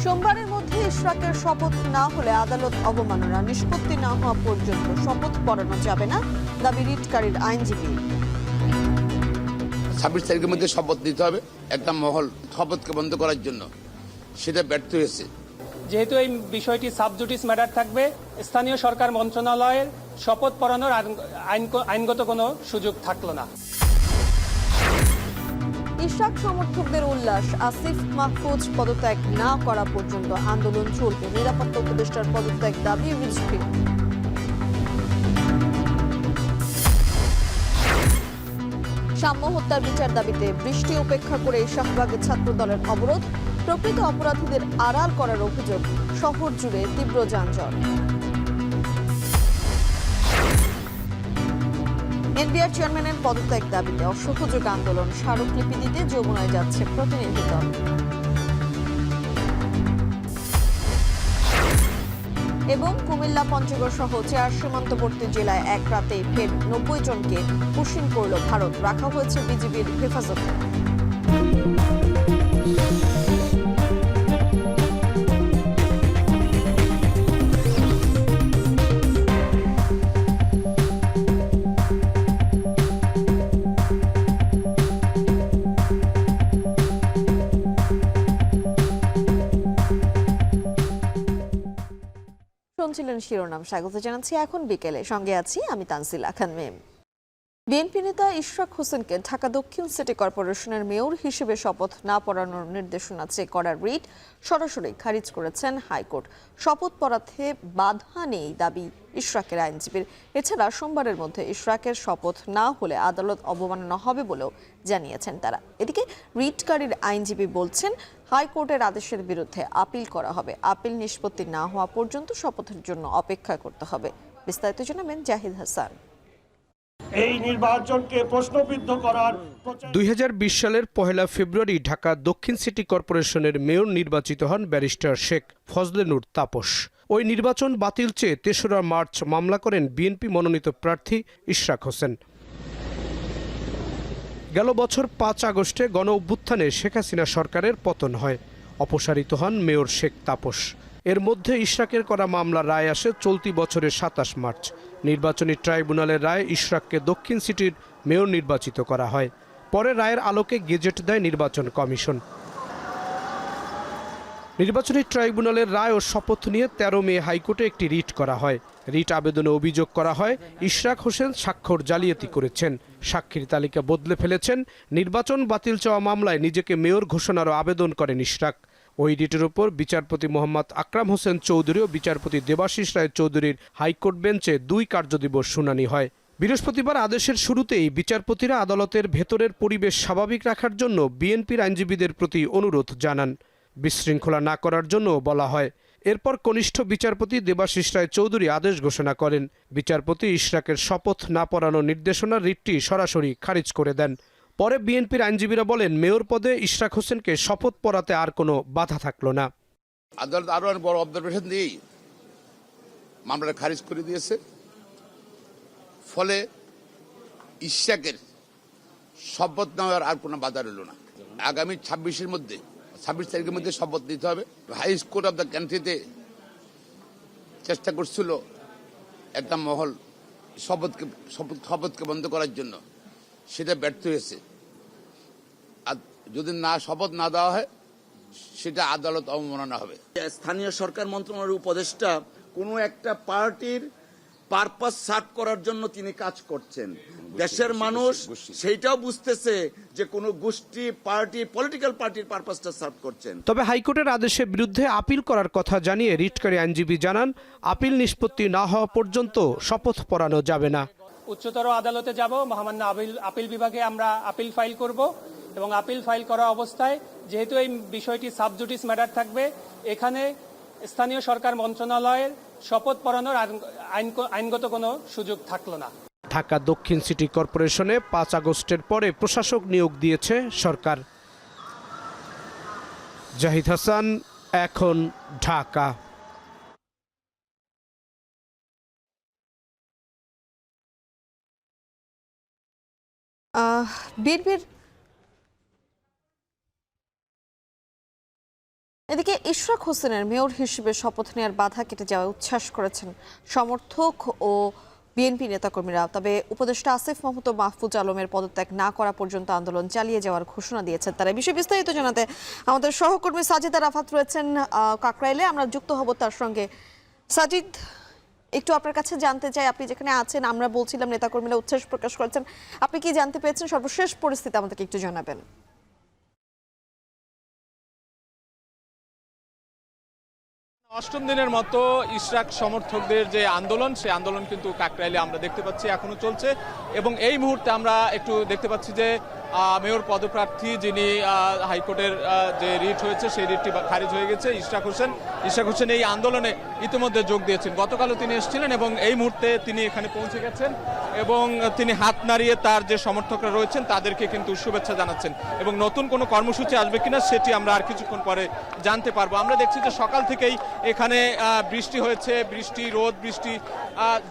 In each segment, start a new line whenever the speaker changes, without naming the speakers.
সোমবারের মধ্যে ইশরাকের শপথ না হলে আদালত অবমাননা নিষ্পত্তি না হওয়া পর্যন্ত শপথ পড়ানো যাবে না, দাবি রিটকারীর আইনজীবী।
26 তারিখের মধ্যে শপথ নিতে হবে। একটা মহল শপথকে বন্ধ করার জন্য সেটা ব্যর্থ হয়েছে।
যেহেতু এই বিষয়টি সাবজুডিস ম্যাটার থাকবে, স্থানীয় সরকার মন্ত্রণালয়ের শপথ পড়ানোর আইনগত কোনো সুযোগ থাকলো না।
ইশরাক সমর্থকদের উল্লাস, আসিফ মাহফুজ পদত্যাগ না করা পর্যন্ত আন্দোলন চলবে, নিরাপত্তা উপদেষ্টার পদত্যাগ দাবি রিজভির। সাম্য হত্যার বিচার দাবিতে বৃষ্টি উপেক্ষা করে শাহবাগে ছাত্র দলের অবরোধ, প্রকৃত অপরাধীদের আড়াল করার অভিযোগ, শহর জুড়ে তীব্র যানজট। এনবিআর চেয়ারম্যানের পদত্যাগ দাবিতে অসহযোগ আন্দোলন, স্মারকলিপি দিতে যমুনায় যাচ্ছে প্রতিনিধি দল। এবং কুমিল্লা, পঞ্চগড় সহ 4 সীমান্তবর্তী জেলায় এক রাতেই ফের 90 জনকে পুশিং করল ভারত, রাখা হয়েছে বিজিবির হেফাজতে। শুনছিলেন শিরোনাম, স্বাগত জানাচ্ছি এখন বিকেলে, সঙ্গে আছি আমি তানজিলা খান মেম। বিএনপি নেতা ইশরাক হোসেনকে ঢাকা দক্ষিণ সিটি কর্পোরেশনের মেয়র হিসেবে শপথ না পড়ানোর নির্দেশনা চেক করার রিট সরাসরি খারিজ করেছেন হাইকোর্ট। শপথ পড়াতে বাধা নেই দাবি ইশরাকের আইনজীবীর। এছাড়া সোমবারের মধ্যে ইশরাকের শপথ না হলে আদালত অবমাননা হবে বলেও জানিয়েছেন তারা। এদিকে রিটকারীর আইনজীবী বলছেন, হাইকোর্টের আদেশের বিরুদ্ধে আপিল করা হবে। আপিল নিষ্পত্তি না হওয়া পর্যন্ত শপথের জন্য অপেক্ষা করতে হবে। বিস্তারিত জানাবেন জাহিদ হাসান।
এই নির্বাচনকে প্রশ্নবিদ্ধ করার
2020 সালের 1 ফেব্রুয়ারি ঢাকা দক্ষিণ সিটি কর্পোরেশনের মেয়র নির্বাচিত হন ব্যারিস্টার শেখ ফজলে নূর তাপস। ওই নির্বাচন বাতিল চেয়ে 3রা মার্চ মামলা করেন বিএনপি মনোনীত প্রার্থী ইশরাক হোসেন। গেল বছর 5 আগস্টে গণ অভ্যুত্থানে শেখ হাসিনা সরকারের পতন হয়, অপসারিত হন মেয়র শেখ তাপস। এর মধ্যে ইশরাকের করা মামলার রায় আসে চলতি বছরের 27 মার্চ। নির্বাচনী ট্রাইব্যুনালের রায়ে ইশরাককে দক্ষিণ সিটির মেয়র নির্বাচিত করা হয়। পরে রায়ের আলোকে গেজেট দেয় নির্বাচন কমিশন। নির্বাচনী ট্রাইব্যুনালের রায় ও শপথ নিয়ে 13 মে হাইকোর্টে একটি রিট করা হয়। রিট আবেদনে অভিযোগ করা হয়, ইশরাক হোসেন স্বাক্ষর জালিয়াতি করেছেন, সাক্ষীর তালিকা বদলে ফেলেছেন। নির্বাচন বাতিল চাওয়া মামলায় নিজেকে মেয়র ঘোষণারও আবেদন করেন ইশরাক। ওই রিটের ওপর বিচারপতি মোহাম্মদ আকরাম হোসেন চৌধুরী ও বিচারপতি দেবাশিস রায় চৌধুরীর হাইকোর্ট বেঞ্চে 2 কার্যদিবস শুনানি হয়। বৃহস্পতিবার আদেশের শুরুতেই বিচারপতিরা আদালতের ভেতরের পরিবেশ স্বাভাবিক রাখার জন্য বিএনপির আইনজীবীদের প্রতি অনুরোধ জানান। বিশৃঙ্খলা না করার জন্য বলা হয়। এরপর কনিষ্ঠ বিচারপতি দেবাশিস রায় চৌধুরী আদেশ ঘোষণা করেন। বিচারপতি ইশরাকের শপথ না পড়ানোর নির্দেশনার রিটটি সরাসরি খারিজ করে দেন। পরে বিএনপির আইনজীবীরা বলেন, মেয়র পদে ইশরাক হোসেনকে শপথ পড়াতে আর কোনো বাধা থাকলো না।
আদালত আরো বড় অবজারভেশন দিয়েই মামলাটা খারিজ করে দিয়েছে। ফলে ইশরাকের শপথ নেওয়ার আর কোনো বাধা রইল না। আগামী 26 তারিখের মধ্যে শপথ নিতে হবে। হাই কোর্ট অব দ্য কান্ট্রিতে চেষ্টা করছিল একটা মহল শপথকে বন্ধ করার জন্য, সেটা ব্যর্থ হয়েছে। আর যদি শপথ না দেওয়া হয়, সেটা আদালত অবমাননা হবে।
স্থানীয় সরকার মন্ত্রণালয়ের উপদেষ্টা কোনো একটা পার্টির পারপাস সার্ভ করার জন্য তিনি কাজ করছেন। দেশের মানুষ সেইটাও বুঝতেছে যে কোনো গোষ্ঠী, পার্টি, পলিটিক্যাল পার্টির পারপাসটা সার্ভ করছেন।
তবে হাইকোর্টের আদেশের বিরুদ্ধে আপিল করার কথা জানিয়ে রিটকারী আইনজীবী জানান, আপিল নিষ্পত্তি না হওয়া পর্যন্ত শপথ পড়ানো যাবে না।
উচ্চতর আদালতে যাব, মহামান্য আপিল বিভাগে আমরা আপিল ফাইল করব এবং আপিল ফাইল করা অবস্থায় যেহেতু এই বিষয়টি সাবজুডিস ম্যাটার থাকবে, এখানে স্থানীয় সরকার মন্ত্রণালয়ের শপথ পড়ানোর আইনগত কোনো সুযোগ থাকলো না।
ঢাকা দক্ষিণ সিটি কর্পোরেশনে 5 আগস্টের পরে প্রশাসক নিয়োগ দিয়েছে সরকার। জাহিদ হাসান, এখন ঢাকা।
বিএনপির এদিকে ইশরাক হোসেনের মেয়র হিসেবে শপথ নেওয়ার বাধা কেটে যাওয়ায় উচ্ছ্বাস করেছেন সমর্থক ও বিএনপি নেতাকর্মীরা। তবে উপদেষ্টা আসিফ মাহমুদ ও মাহফুজ আলমের পদত্যাগ না করা পর্যন্ত আন্দোলন চালিয়ে যাওয়ার ঘোষণা দিয়েছেন তারা। বিষয়ে বিস্তারিত জানাতে আমাদের সহকর্মী সাজিদা রাফাত রয়েছেন কাকরাইলে, আমরা যুক্ত হব তার সঙ্গে। সাজিদ, একটু আপনার কাছে জানতে চাই, আপনি যেখানে আছেন, আমরা বলছিলাম নেতাকর্মীরা উচ্ছ্বাস প্রকাশ করেছেন, আপনি কি জানতে পেরেছেন? সর্বশেষ পরিস্থিতি আমাদেরকে একটু জানাবেন।
অষ্টম দিনের মতো ইশরাক সমর্থকদের যে আন্দোলন, সেই আন্দোলন কিন্তু কাকরাইলে আমরা দেখতে পাচ্ছি এখনো চলছে। এবং এই মুহূর্তে আমরা একটু দেখতে পাচ্ছি যে মেয়র পদপ্রার্থী যিনি হাইকোর্টের যে রিট হয়েছে সেই রিটটি খারিজ হয়ে গেছে। ইশরাক হোসেন এই আন্দোলনে ইতিমধ্যে যোগ দিয়েছেন। গতকালও তিনি এসেছিলেন এবং এই মুহূর্তে তিনি এখানে পৌঁছে গেছেন এবং তিনি হাত নাড়িয়ে তার যে সমর্থকরা রয়েছেন তাদেরকে কিন্তু শুভেচ্ছা জানাচ্ছেন। এবং নতুন কোনো কর্মসূচি আসবে কিনা সেটি আমরা আর কিছুক্ষণ পরে জানতে পারবো। আমরা দেখছি যে সকাল থেকেই এখানে বৃষ্টি হয়েছে, বৃষ্টি রোদ বৃষ্টি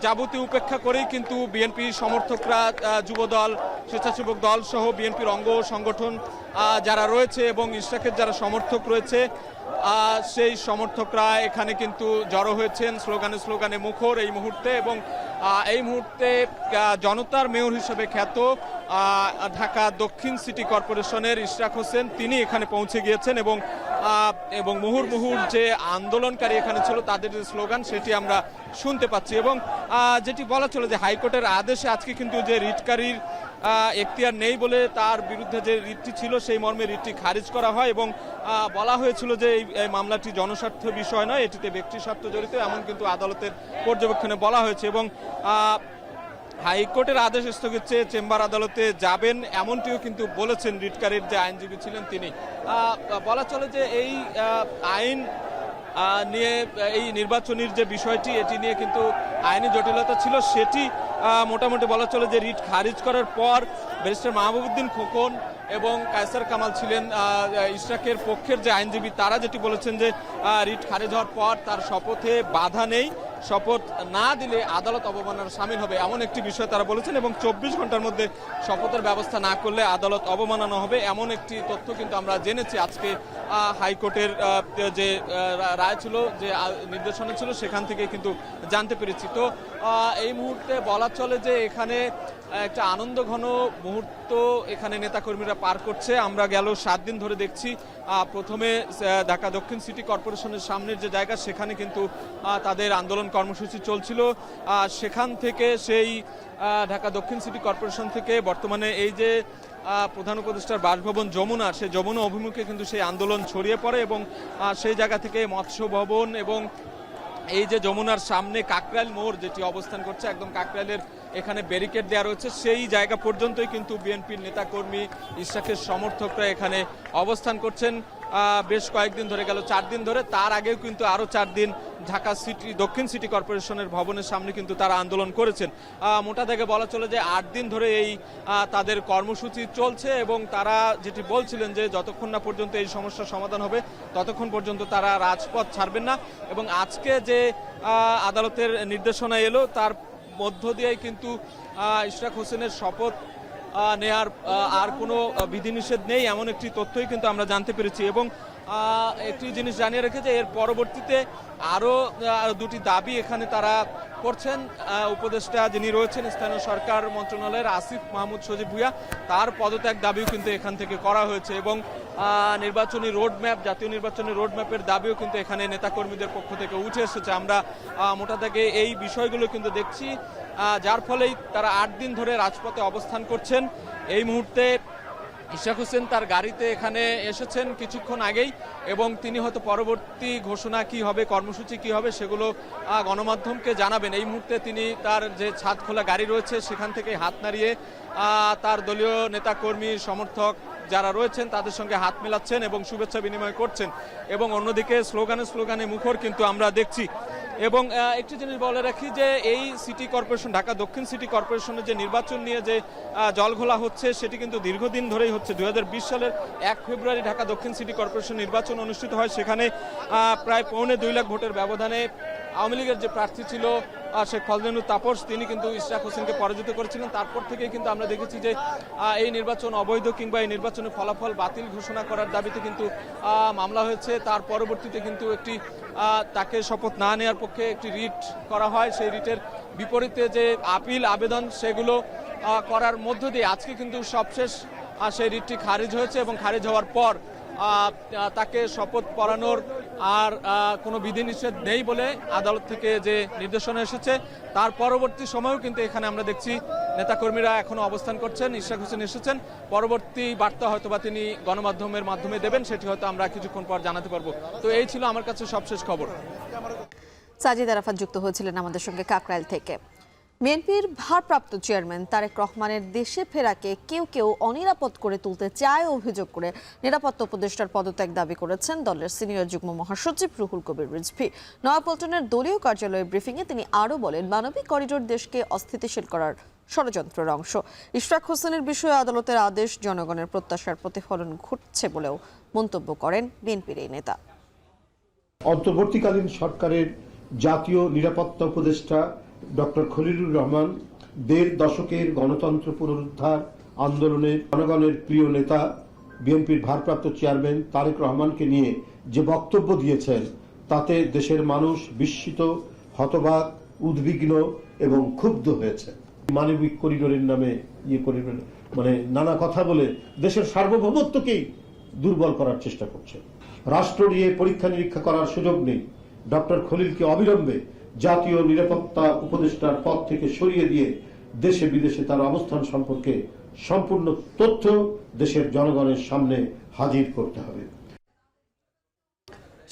যাবতীয় উপেক্ষা করেই কিন্তু বিএনপি সমর্থকরা, যুবদল, স্বেচ্ছাসেবক দল সহ বিএনপির অঙ্গ সংগঠন যারা রয়েছে এবং ইশরাকের যারা সমর্থক রয়েছে সেই সমর্থকরা এখানে কিন্তু জড়ো হয়েছেন স্লোগানে মুখর এই মুহূর্তে। এবং এই মুহূর্তে জনতার মেয়র হিসেবে খ্যাত ঢাকা দক্ষিণ সিটি কর্পোরেশনের ইশরাক হোসেন তিনি এখানে পৌঁছে গিয়েছেন এবং মুহুর্মুহুর যে আন্দোলনকারী এখানে ছিল তাদের যে স্লোগান সেটি আমরা শুনতে পাচ্ছি। এবং যেটি বলা ছিল যে হাইকোর্টের আদেশে আজকে কিন্তু যে রিটকারীর এখতিয়ার নেই বলে তার বিরুদ্ধে যে রিটটি ছিল সেই মর্মে রিটটি খারিজ করা হয় এবং বলা হয়েছিল যে এই মামলাটি জনস্বার্থ বিষয় নয়, এটিতে ব্যক্তি স্বার্থ জড়িত, এমন কিন্তু আদালতের পর্যবেক্ষণে বলা হয়েছে। এবং হাইকোর্টের আদেশ স্থগিত চেয়ে চেম্বার আদালতে যাবেন এমনটিও কিন্তু বলেছেন রিটকারীর যে আইনজীবী ছিলেন তিনি। বলা চলে যে এই আইন নিয়ে এই নির্বাচনের যে বিষয়টি এটি নিয়ে কিন্তু আইনি জটিলতা ছিল, সেটি মোটামুটি বলা চলে যে রিট খারিজ করার পর ব্যারিস্টার মাহবুবউদ্দিন খোকন এবং কায়সার কামাল ছিলেন ইশরাকের পক্ষের যে আইনজীবী, তারা যেটি বলেছেন যে রিট খারিজ হওয়ার পর তার শপথে বাধা নেই, শপথ না দিলে আদালত অবমাননার শামিল হবে এমন একটি বিষয় তারা বলেছেন। এবং 24 ঘন্টার মধ্যে শপথের ব্যবস্থা না করলে আদালত অবমাননা হবে এমন একটি তথ্য কিন্তু আমরা জেনেছি আজকে হাইকোর্টের যে রায় ছিল, যে নির্দেশনা ছিল, সেখান থেকে কিন্তু জানতে পেরেছি। তো এই মুহূর্তে বলা চলে যে এখানে একটা আনন্দ ঘন মুহূর্ত এখানে নেতাকর্মীরা পার করছে। আমরা গেল 7 দিন ধরে দেখছি প্রথমে ঢাকা দক্ষিণ সিটি কর্পোরেশনের সামনের যে জায়গা সেখানে কিন্তু তাদের আন্দোলন কর্মসূচি চলছিল। সেখান থেকে সেই ঢাকা দক্ষিণ সিটি কর্পোরেশন থেকে বর্তমানে এই যে প্রধান উপদেষ্টার বাসভবন যমুনা, সেই যমুনা অভিমুখে কিন্তু সেই আন্দোলন ছড়িয়ে পড়ে এবং সেই জায়গা থেকে মৎস্য ভবন এবং এই যে যমুনার সামনে কাকরাইল মোড় যেটি অবস্থান করছে, একদম কাকরাইলের এখানে ব্যারিকেড দেওয়া রয়েছে, সেই জায়গা পর্যন্তই কিন্তু বিএনপির নেতাকর্মী, ইশরাকের সমর্থকরা এখানে অবস্থান করছেন বেশ কয়েকদিন ধরে, গেল 4 দিন ধরে। তার আগেও কিন্তু আরও 4 দিন ঢাকা দক্ষিণ সিটি কর্পোরেশনের ভবনের সামনে কিন্তু তারা আন্দোলন করেছেন। মোটা থেকে বলা চলে যে 8 দিন ধরে এই তাদের কর্মসূচি চলছে এবং তারা যেটি বলছিলেন যে যতক্ষণ না পর্যন্ত এই সমস্যার সমাধান হবে ততক্ষণ পর্যন্ত তারা রাজপথ ছাড়বেন না। এবং আজকে যে আদালতের নির্দেশনা এলো তার মধ্য দিয়েই কিন্তু ইশরাক হোসেনের শপথ নেয়ার আর কোনো বিধিনিষেধ নেই এমন একটি তথ্যই কিন্তু আমরা জানতে পেরেছি। এবং একটি জিনিস জানিয়ে রেখেছে, এর পরবর্তীতে আরও 2টি দাবি এখানে তারা করছেন। উপদেষ্টা যিনি রয়েছেন স্থানীয় সরকার মন্ত্রণালয়ের আসিফ মাহমুদ সজীব ভুঁইয়া, তার পদত্যাগ দাবিও কিন্তু এখান থেকে করা হয়েছে। এবং নির্বাচনী রোডম্যাপ, জাতীয় নির্বাচনী রোডম্যাপের দাবিও কিন্তু এখানে নেতাকর্মীদের পক্ষ থেকে উঠে এসেছে। আমরা মোটা থেকে এই বিষয়গুলো কিন্তু দেখছি, যার ফলেই তারা 8 দিন ধরে রাজপথে অবস্থান করছেন। এই মুহূর্তে ইশরাক হোসেন তার গাড়িতে এখানে এসেছেন কিছুক্ষণ আগেই এবং তিনি হয়তো পরবর্তী ঘোষণা কি হবে, কর্মসূচি কি হবে সেগুলো গণমাধ্যমকে জানাবেন। এই মুহূর্তে তিনি তার যে ছাদ খোলা গাড়ি রয়েছে সেখান থেকে হাত নাড়িয়ে তার দলীয় নেতাকর্মী, সমর্থক যারা রয়েছেন তাদের সঙ্গে হাত মেলাচ্ছেন এবং শুভেচ্ছা বিনিময় করছেন। এবং অন্যদিকে স্লোগানে মুখর কিন্তু আমরা দেখছি। এবং একটি জিনিস বলে রাখি যে এই সিটি কর্পোরেশন, ঢাকা দক্ষিণ সিটি কর্পোরেশনের যে নির্বাচন নিয়ে যে জলঘোলা হচ্ছে সেটি কিন্তু দীর্ঘদিন ধরেই হচ্ছে। 2020 সালের 1 ফেব্রুয়ারি ঢাকা দক্ষিণ সিটি কর্পোরেশন নির্বাচন অনুষ্ঠিত হয়। সেখানে প্রায় 2.25 লাখ ভোটের ব্যবধানে আওয়ামী লীগের যে প্রার্থী ছিল শেখ ফজলেনুর তাপস, তিনি কিন্তু ইশরাক হোসেনকে পরাজিত করেছিলেন। তারপর থেকে কিন্তু আমরা দেখেছি যে এই নির্বাচন অবৈধ কিংবা এই নির্বাচনের ফলাফল বাতিল ঘোষণা করার দাবিতে কিন্তু মামলা হয়েছে। তার পরবর্তীতে কিন্তু একটি তাকে শপথ না নেওয়ার পক্ষে একটি রিট করা হয়। সেই রিটের বিপরীতে যে আপিল আবেদন সেগুলো করার মধ্য দিয়ে আজকে কিন্তু সবশেষ সেই রিটটি খারিজ হয়েছে এবং খারিজ হওয়ার পর তাকে শপথ পড়ানোর আর কোনো বিধিনিষেধ নেই বলে আদালত থেকে যে নির্দেশনা এসেছে। তার পরবর্তী সময়েও কিন্তু এখানে আমরা দেখছি নেতাকর্মীরা এখনো অবস্থান করছেন। ইশরাক হোসেন এসেছেন, পরবর্তী বার্তা হয়তোবা তিনি গণমাধ্যমের মাধ্যমে দেবেন, সেটি হয়তো আমরা কিছুক্ষণ পর জানাতে পারবো। তো এই ছিল আমার কাছে সবশেষ খবর।
সাজিদ আরাফাত যুক্ত হয়েছিলেন আমাদের সঙ্গে কাকরাইল থেকে। বিএনপির ভারপ্রাপ্ত চেয়ারম্যান তারেক রহমানের দেশে ফেরাকে কেউ কেউ অনিরাপদ করে তুলতে চায় অভিযোগ করে নিরাপত্তা উপদেষ্টার পদত্যাগ দাবি করেছেন দলের সিনিয়র যুগ্ম মহাসচিব রুহুল কবির রিজভী। নয়াপল্টনের দলীয় কার্যালয়ে ব্রিফিংয়ে তিনি আরও বলেন, মানবিক করিডোর দেশকে অস্থিতিশীল করার ষড়যন্ত্রের অংশ। ইশরাক হোসেনের বিষয়ে আদালতের আদেশ জনগণের প্রত্যাশার প্রতিফলন ঘটছে বলেও মন্তব্য করেন বিএনপির এই নেতা।
অন্তর্বর্তীকালীন সরকারের জাতীয় নিরাপত্তা উপদেষ্টা ডক্টর খলিলুর রহমান ১.৫ দশকের গণতন্ত্র পুনরুদ্ধার আন্দোলনের জনগণের প্রিয় নেতা বিএনপির ভারপ্রাপ্ত চেয়ারম্যান তারেক রহমানকে নিয়ে যে বক্তব্য দিয়েছেন তাতে দেশের মানুষ বিস্মিত, হতবাক, উদ্বিগ্ন এবং ক্ষুব্ধ হয়েছে। মানবিক করিডোরের নামে মানে নানা কথা বলে দেশের সার্বভৌমত্বকেই দুর্বল করার চেষ্টা করছে। রাষ্ট্র নিয়ে পরীক্ষা নিরীক্ষা করার সুযোগ নেই। ডক্টর খলিলকে অবিলম্বে জাতীয় নিরাপত্তা উপদেষ্টার পদ থেকে সরিয়ে দিয়ে দেশে বিদেশে তার অবস্থান সম্পর্কে সম্পূর্ণ তথ্য দেশের জনগণের সামনে হাজির করতে হবে।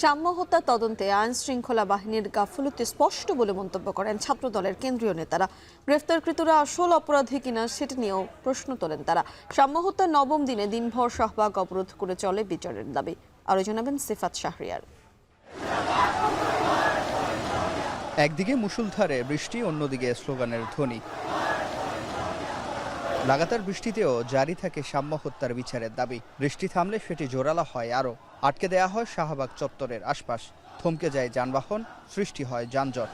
সাম্য হত্যা তদন্তে আইন শৃঙ্খলা বাহিনীর গাফলতি স্পষ্ট বলে মন্তব্য করেন ছাত্রদলের কেন্দ্রীয় নেতারা। গ্রেফতারকৃতরা আসল অপরাধী কিনা সেটি নিয়েও প্রশ্ন তোলেন তারা। সাম্য হত্যার ৯ম দিনে দিনভর শাহবাগ অবরোধ করে চলে বিচারের দাবি। আরো জানাবেন সিফাত শাহরিয়ার।
একদিকে মুষলধারে বৃষ্টি, অন্যদিকে স্লোগানের ধ্বনি। লাগাতার বৃষ্টিতেও জারি থাকে সাম্য হত্যার বিচারের দাবি। বৃষ্টি থামলে সেটি জোরালো হয় আরও। আটকে দেয়া হয় শাহবাগ চত্বরের আশপাশ, থমকে যায় যানবাহন, সৃষ্টি হয় যানজট।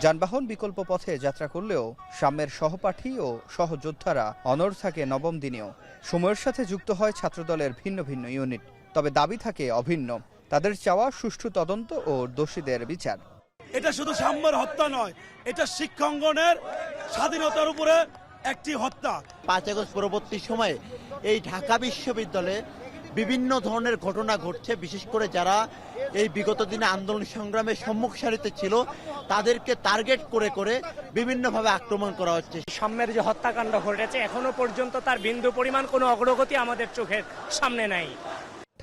যানবাহন বিকল্প পথে যাত্রা করলেও সাম্যের সহপাঠী ও সহযোদ্ধারা অনড় থাকে ৯ম দিনেও। সময়ের সাথে যুক্ত হয় ছাত্রদলের ভিন্ন ভিন্ন ইউনিট, তবে দাবি থাকে অভিন্ন। তাদের চাওয়া সুষ্ঠু তদন্ত ও দোষীদের বিচার।
এটা শুধু সাম্যের হত্যা নয়, এটা শিক্ষাঙ্গনের স্বাধীনতার উপরে একটি হত্যা।
৫ আগস্ট পরবর্তী সময়ে এই ঢাকা বিশ্ববিদ্যালয়ে বিভিন্ন ধরনের ঘটনা ঘটছে, বিশেষ করে যারা এই বিগত দিনে আন্দোলন সংগ্রামের সম্মুখ সারিতে ছিল তাদেরকে টার্গেট করে করে বিভিন্নভাবে আক্রমণ করা হচ্ছে।
সাম্যের যে হত্যাকাণ্ড ঘটেছে এখনো পর্যন্ত তার বিন্দু পরিমাণ কোনো অগ্রগতি আমাদের চোখের সামনে নাই।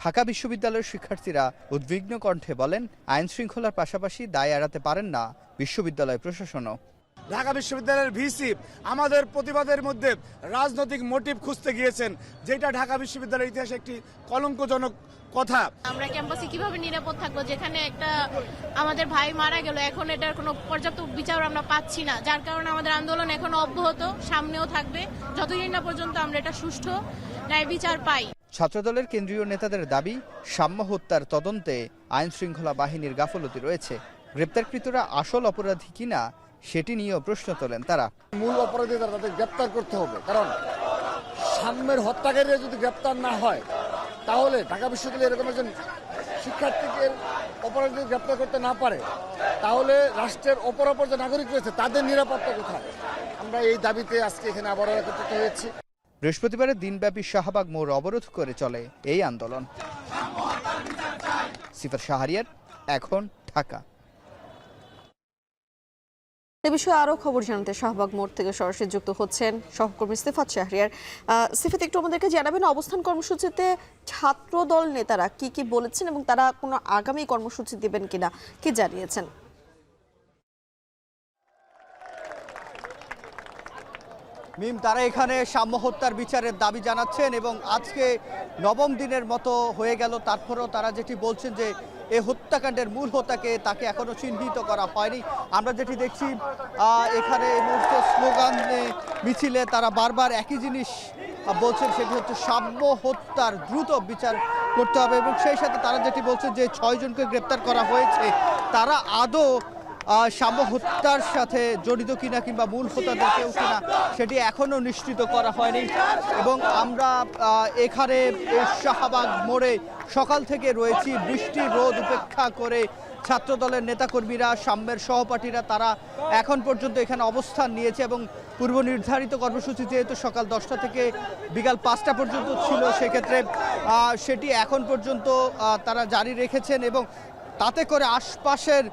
ঢাকা বিশ্ববিদ্যালয়ের শিক্ষার্থীরা উদ্বিগ্ন কণ্ঠে বলেন, আইন শৃঙ্খলার পাশাপাশি দায় এড়াতে পারেন না বিশ্ববিদ্যালয় প্রশাসনও।
ঢাকা বিশ্ববিদ্যালয়ের ভিসি আমাদের প্রতিবাদের মধ্যে রাজনৈতিক মোটিভ খুঁজতে গিয়েছেন, যেটা ঢাকা বিশ্ববিদ্যালয়ের ইতিহাসে একটি কলঙ্কজনক কথা।
আমরা ক্যাম্পাসে কিভাবে নিরাপদ থাকবো, যেখানে একটা আমাদের ভাই মারা গেল, এখন এটার কোনো পর্যাপ্ত বিচার আমরা পাচ্ছি না, যার কারণে আমাদের আন্দোলন এখনো অব্যাহত, সামনেও থাকবে যতদিন না পর্যন্ত আমরা এটা সুষ্ঠু ন্যায় বিচার পাই।
ছাত্রদলের কেন্দ্রীয় নেতাদের দাবি, সাম্য হত্যার তদন্তে আইন শৃঙ্খলা বাহিনীর গাফলতি রয়েছে। গ্রেপ্তারকৃতরা আসল অপরাধী কিনা সেটি নিয়েও প্রশ্ন তোলেন তারা।
মূল অপরাধী তাদের গ্রেপ্তার করতে হবে, কারণ সাম্যের হত্যাকারীরা যদি গ্রেপ্তার না হয় তাহলে ঢাকা বিশ্ববিদ্যালয়ে এরকম একজন শিক্ষার্থীকে অপরাধী গ্রেপ্তার করতে না পারে, তাহলে রাষ্ট্রের অপরাপর যে নাগরিক রয়েছে তাদের নিরাপত্তা কোথায়? আমরা এই দাবিতে আজকে এখানে আবারও একত্রিত হয়েছি।
বৃহস্পতিবারের দিনব্যাপী শাহবাগ মোড় অবরোধ করে চলে এই আন্দোলন। সিফাত শাহরিয়ার, এখন, ঢাকা।
এ বিষয়ে আরো খবর জানাতে শাহবাগ মোড় থেকে সরাসরি যুক্ত হচ্ছেন সহকর্মী সিফাত শাহরিয়ার। সিফাত, একটু আমাদেরকে জানাবেন অবস্থান কর্মসূচিতে ছাত্রদল নেতারা কি কি বলেছেন এবং তারা কোনো আগামী কর্মসূচি দিবেন কিনা, কি জানিয়েছেন?
মিম, তারা এখানে সাম্য হত্যার বিচারের দাবি জানাচ্ছেন এবং আজকে ৯ম দিনের মতো হয়ে গেল, তারপরেও তারা যেটি বলছেন যে এই হত্যাকাণ্ডের মূল হোতাকে তাকে এখনো চিহ্নিত করা হয়নি। আমরা যেটি দেখছি এখানে এই মুহূর্তে স্লোগান মিছিলে তারা বারবার একই জিনিস বলছেন, সেটি হচ্ছে সাম্য হত্যার দ্রুত বিচার করতে হবে। এবং সেই সাথে তারা যেটি বলছে যে 6 জনকে গ্রেপ্তার করা হয়েছে তারা আদৌ সাম্য হত্যার সাথে জড়িত কিনা কিংবা মূল হোতাদের কেউ কিনা সেটি এখনো নিশ্চিত করা হয়নি। এবং আমরা এখানে শাহবাগ মোড়ে সকাল থেকে রয়েছি, বৃষ্টি রোদ উপেক্ষা করে ছাত্রদলের নেতাকর্মীরা, সাম্যের সহপাঠীরা তারা এখন পর্যন্ত এখানে অবস্থান নিয়েছে এবং পূর্ব নির্ধারিত কর্মসূচি যেহেতু সকাল 10টা থেকে বিকাল 5টা পর্যন্ত ছিল, সেক্ষেত্রে সেটি এখন পর্যন্ত তারা জারি রেখেছেন। এবং তাতে করে আশপাশের